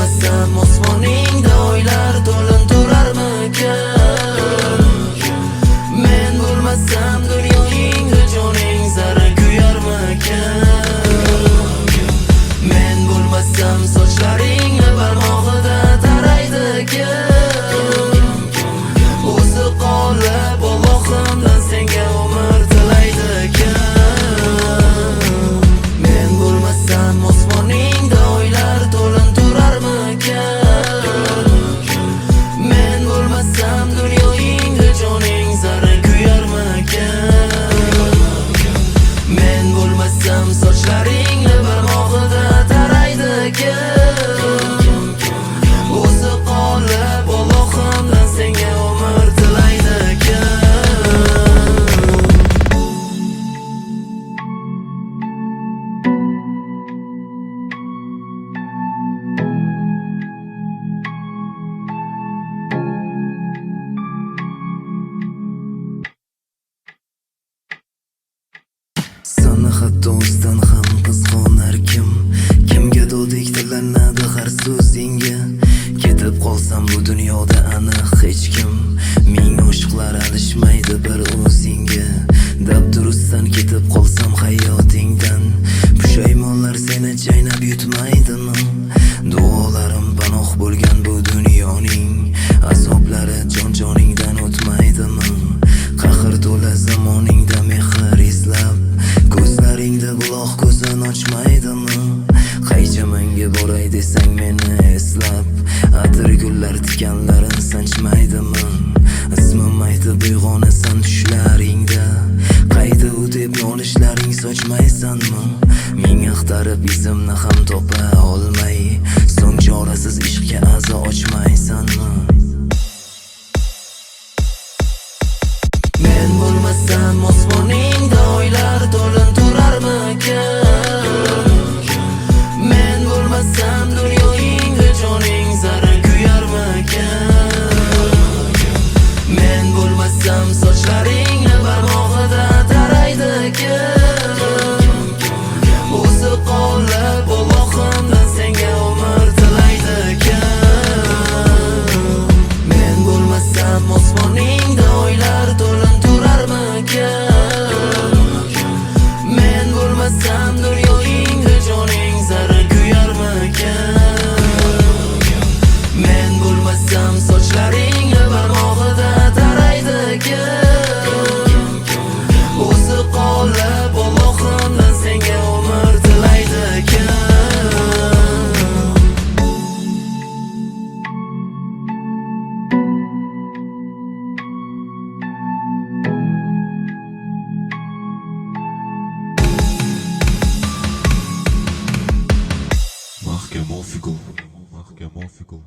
bo'lmasam osmoningda oylar to'lin turarmikan? Men bo'lmasam dunyoingda joning zara kuyarmikan? Men bo'lmasam sochlaringni barmog'ida taraydigan? O'zi qolib Allohimdan senga umr tilaydigan. Men bo'lmasam osmoningda oylar to'lin turarmikan? Men bo'lmasam dunyoingda joning zara kuyarmikan? Men bo'lmasam sochlaringni barmog'ida taraydigan? O'zi qolib Allohimdan senga umr tilaydigan. Sana hatto o'zidan ham qizg'onar kimga dodek tilanadi har so'zingga. Ketib qolsam bu dunyoda aniq hech kim, ming oshiqlar alishmaydi bir o'zingga. Dabdurustdan ketib qolsam hayotingdan, pushaymonlar seni chaynab yutmaydimi? Duolarim panoh bo'lgan bu dunyoning, azoblari joningdan o'tmaydimi? Qahr to'la zamoningda mehr izlab, ko'zlaringda buloq ko'zin ochmaydimi? Qaycha menga boray desang meni eslab, atir gullar tikanlarin sanchmaydimi? Ismim aytib uyg'onasan tushlaringda, qayta u deb nolishlaring sochmaysanmi? Ming axtarib izimni ham topa olmay, so'ng chorasiz ishqga a'zo ochmaysanmi? Men bo'lmasam osmoningda oylar to'lin turarmikan? Men bo'lmasam dunyoingda joning zara kuyarmikan? Men bo'lmasam sochlaringni barmog'ida taraydigan? O'zi qolib Allohimdan senga umr tilaydigan. Men bo'lmasam osmoningda oylar to'lin turarmikan? Men bo'lmasam dunyoingda joning zara kuyarmikan? Men bo'lmasam sochlaringni barmog'ida taraydigan? O'zi qolib Allohimdan senga umr tilaydigan. Marque mon figo.